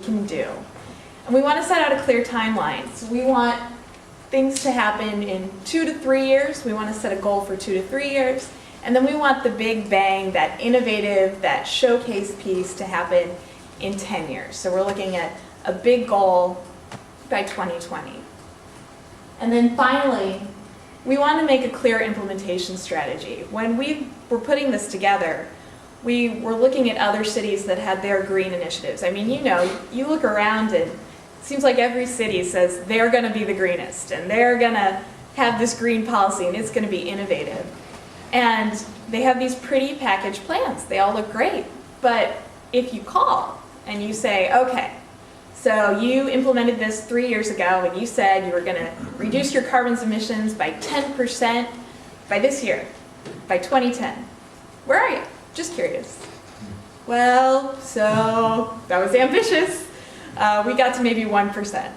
can do. And we want to set out a clear timeline. So we want things to happen in 2 to 3 years. We want to set a goal for 2 to 3 years. And then we want the big bang, that innovative, that showcase piece to happen in 10 years. So we're looking at a big goal by 2020. And then finally, we want to make a clear implementation strategy. When we were putting this together, we were looking at other cities that had their green initiatives. I mean, you look around and it seems like every city says they're going to be the greenest and they're going to have this green policy and it's going to be innovative. And they have these pretty packaged plans. They all look great. But if you call and you say, okay, so you implemented this 3 years ago and you said you were going to reduce your carbon emissions by 10% by this year, by 2010. Where are you? Just curious. Well, so that was ambitious. We got to maybe 1%.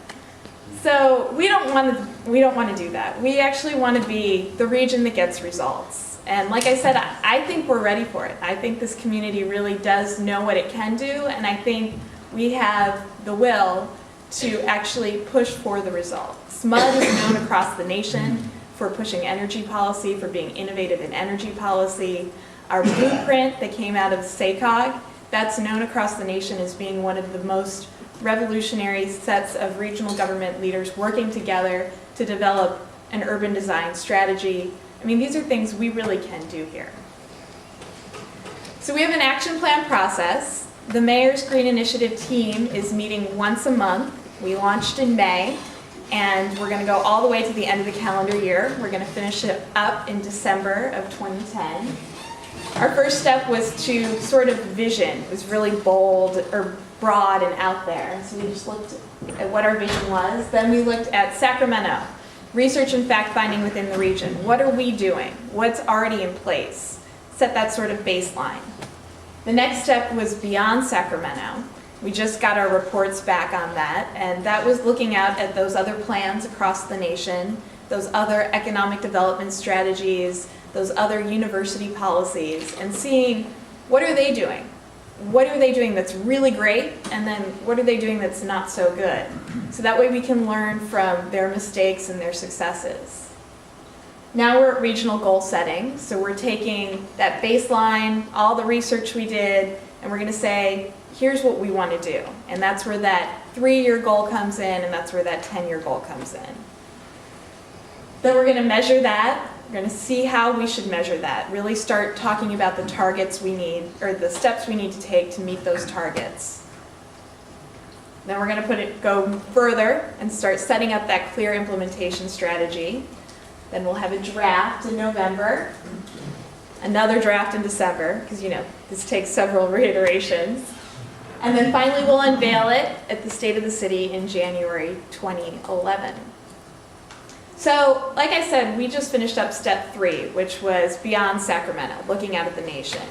So we don't want to do that. We actually want to be the region that gets results. And like I said, I think we're ready for it. I think this community really does know what it can do, and I think we have the will to actually push for the results. SMUD is known across the nation for pushing energy policy, for being innovative in energy policy. Our blueprint that came out of SACOG, that's known across the nation as being one of the most revolutionary sets of regional government leaders working together to develop an urban design strategy. I mean, these are things we really can do here. So we have an action plan process. The Mayor's Green Initiative team is meeting once a month. We launched in May, and we're going to go all the way to the end of the calendar year. We're going to finish it up in December of 2010. Our first step was to sort of vision. It was really bold or broad and out there. So we just looked at what our vision was. Then we looked at Sacramento, research and fact-finding within the region. What are we doing? What's already in place? Set that sort of baseline. The next step was beyond Sacramento. We just got our reports back on that, and that was looking out at those other plans across the nation, those other economic development strategies, those other university policies, and seeing what are they doing? What are they doing that's really great, and then what are they doing that's not so good? So that way we can learn from their mistakes and their successes. Now we're at regional goal setting, so we're taking that baseline, all the research we did, and we're going to say, here's what we want to do. And that's where that 3-year goal comes in, and that's where that 10-year goal comes in. Then we're going to measure that. We're going to see how we should measure that. Really start talking about the targets we need, or the steps we need to take to meet those targets. Then we're going to go further and start setting up that clear implementation strategy. Then we'll have a draft in November, another draft in December, because this takes several reiterations. And then finally we'll unveil it at the State of the City in January 2011. So, like I said, we just finished up step 3, which was beyond Sacramento, looking out at the nation.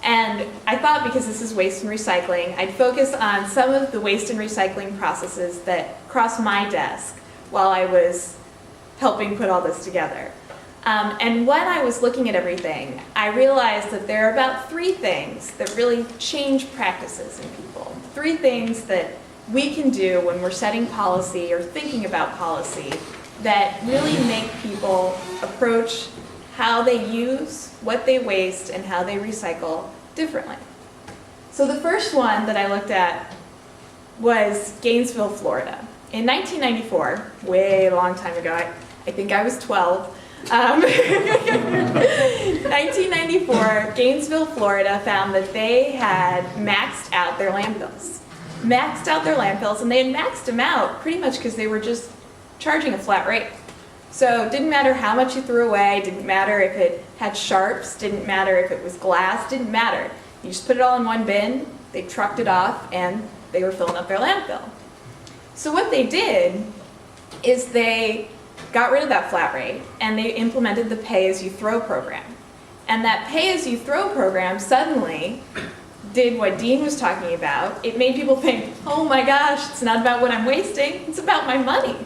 And I thought, because this is waste and recycling, I'd focus on some of the waste and recycling processes that crossed my desk while I was helping put all this together. And when I was looking at everything, I realized that there are about 3 things that really change practices in people. 3 things that we can do when we're setting policy or thinking about policy that really make people approach how they use, what they waste, and how they recycle differently. So the first one that I looked at was Gainesville, Florida. In 1994, way a long time ago, I think I was 12. 1994, Gainesville, Florida found that they had maxed out their landfills. Maxed out their landfills, and they had maxed them out pretty much because they were just charging a flat rate. So it didn't matter how much you threw away, didn't matter if it had sharps, didn't matter if it was glass, didn't matter. You just put it all in one bin, they trucked it off, and they were filling up their landfill. So what they did is they got rid of that flat rate, and they implemented the pay-as-you-throw program. And that pay-as-you-throw program suddenly did what Dean was talking about. It made people think, oh my gosh, it's not about what I'm wasting, it's about my money.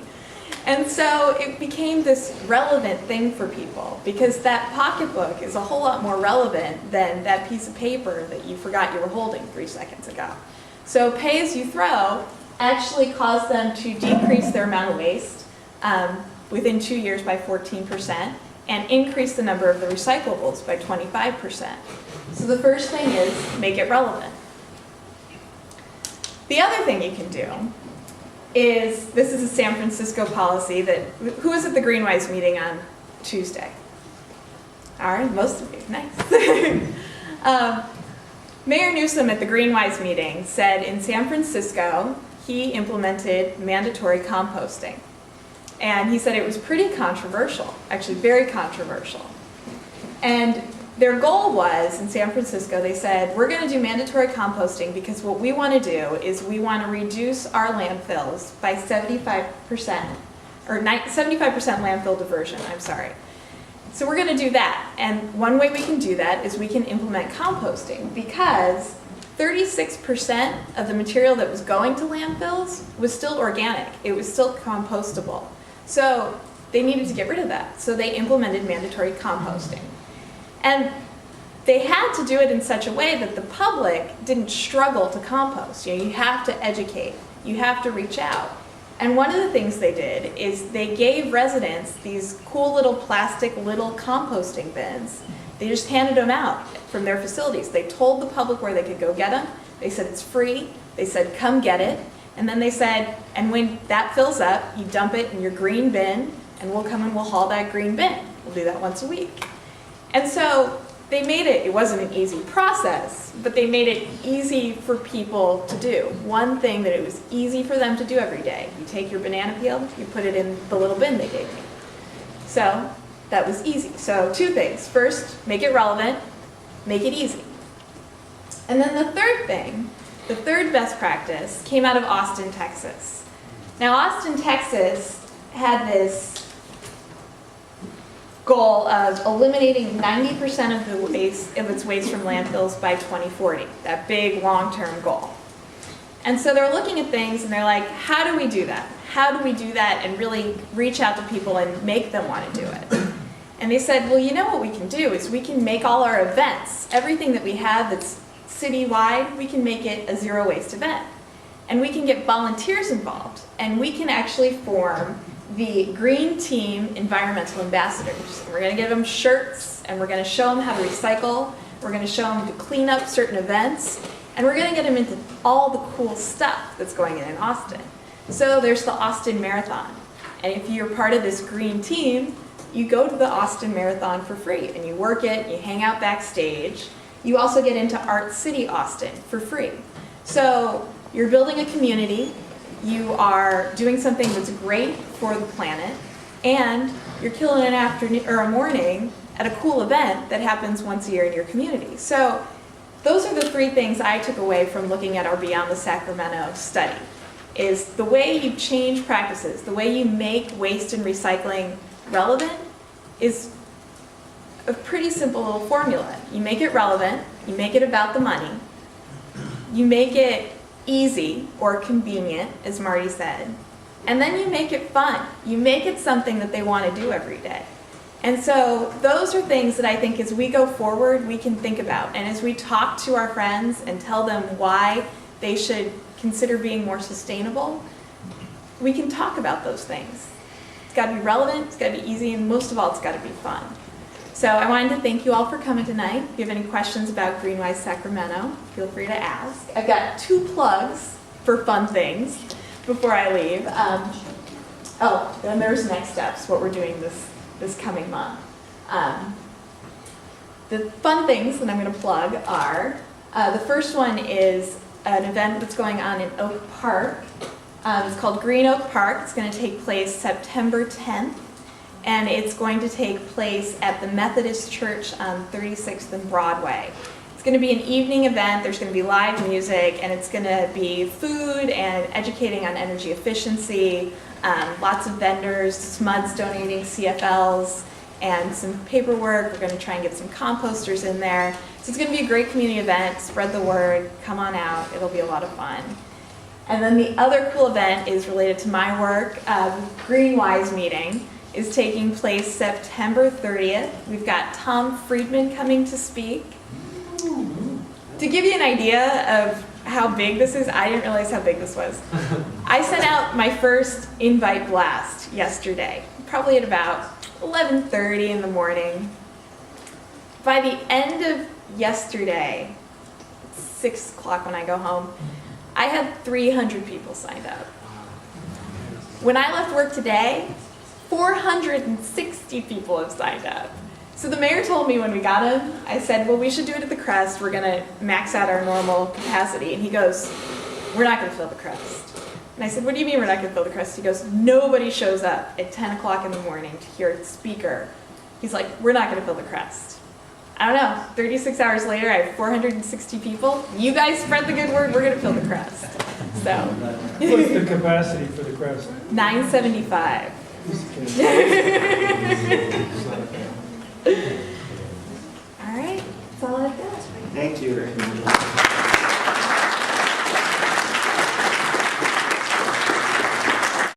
And so it became this relevant thing for people, because that pocketbook is a whole lot more relevant than that piece of paper that you forgot you were holding 3 seconds ago. So pay as you throw actually caused them to decrease their amount of waste within 2 years by 14% and increase the number of the recyclables by 25%. So the first thing is make it relevant. The other thing you can do is, this is a San Francisco policy that, who was at the Greenwise meeting on Tuesday? All right, most of you, nice. Mayor Newsom at the Greenwise meeting said in San Francisco, he implemented mandatory composting. And he said it was pretty controversial, actually very controversial. And their goal was, in San Francisco, they said, we're going to do mandatory composting because what we want to do is we want to reduce our landfills by 75%, or 75% landfill diversion, I'm sorry. So we're going to do that. And one way we can do that is we can implement composting, because 36% of the material that was going to landfills was still organic. It was still compostable. So they needed to get rid of that. So they implemented mandatory composting. And they had to do it in such a way that the public didn't struggle to compost. You have to educate. You have to reach out. And one of the things they did is they gave residents these cool little plastic little composting bins. They just handed them out from their facilities. They told the public where they could go get them. They said it's free. They said come get it. And then they said, and when that fills up, you dump it in your green bin, and we'll come and we'll haul that green bin. We'll do that once a week. And so they made it wasn't an easy process, but they made it easy for people to do. One thing that it was easy for them to do every day. You take your banana peel, you put it in the little bin they gave me. So that was easy. So two things. First, make it relevant, make it easy. And then the third thing, the third best practice came out of Austin, Texas. Now Austin, Texas had this goal of eliminating 90% of the waste of its waste from landfills by 2040, that big long-term goal. And so they're looking at things and they're like, how do we do that? How do we do that and really reach out to people and make them want to do it? And they said, well, you know what we can do is we can make all our events, everything that we have that's citywide, we can make it a zero waste event. And we can get volunteers involved, and we can actually form the Green Team Environmental Ambassadors. We're going to give them shirts, and we're going to show them how to recycle. We're going to show them to clean up certain events, and we're going to get them into all the cool stuff that's going in Austin. So there's the Austin Marathon, and if you're part of this green team, you go to the Austin Marathon for free, and you work it, you hang out backstage. You also get into Art City Austin for free. So you're building a community, you are doing something that's great for the planet, and you're killing an afternoon or a morning at a cool event that happens once a year in your community. So those are the three things I took away from looking at our Beyond the Sacramento study, is the way you change practices, the way you make waste and recycling relevant is a pretty simple little formula. You make it relevant, you make it about the money, you make it easy or convenient, as Marty said, and then you make it fun. You make it something that they want to do every day. And so those are things that I think as we go forward, we can think about. And as we talk to our friends and tell them why they should consider being more sustainable, we can talk about those things. It's got to be relevant, it's got to be easy, and most of all, it's got to be fun. So I wanted to thank you all for coming tonight. If you have any questions about Greenwise Sacramento, feel free to ask. I've got 2 plugs for fun things before I leave. Then there's next steps, what we're doing this coming month. The fun things that I'm going to plug are, the first one is an event that's going on in Oak Park. It's called Green Oak Park. It's going to take place September 10th. And it's going to take place at the Methodist Church on 36th and Broadway. It's going to be an evening event. There's going to be live music, and it's going to be food and educating on energy efficiency, lots of vendors, SMUD's donating CFLs, and some paperwork. We're going to try and get some composters in there. So it's going to be a great community event. Spread the word. Come on out. It'll be a lot of fun. And then the other cool event is related to my work. Greenwise meeting is taking place September 30th. We've got Tom Friedman coming to speak. To give you an idea of how big this is. I didn't realize how big this was. I sent out my first invite blast yesterday, probably at about 11:30 in the morning. By the end of yesterday, 6 o'clock when I go home, I had 300 people signed up. When I left work today, 460 people have signed up. So the mayor told me when we got him, I said, well, we should do it at the Crest. We're going to max out our normal capacity. And he goes, we're not going to fill the Crest. And I said, what do you mean we're not going to fill the Crest? He goes, nobody shows up at 10 o'clock in the morning to hear a speaker. He's like, we're not going to fill the Crest. I don't know, 36 hours later, I have 460 people. You guys spread the good word, we're going to fill the Crest. So. What's the capacity for the Crest? 975. All right, that's all I've got. Thank you.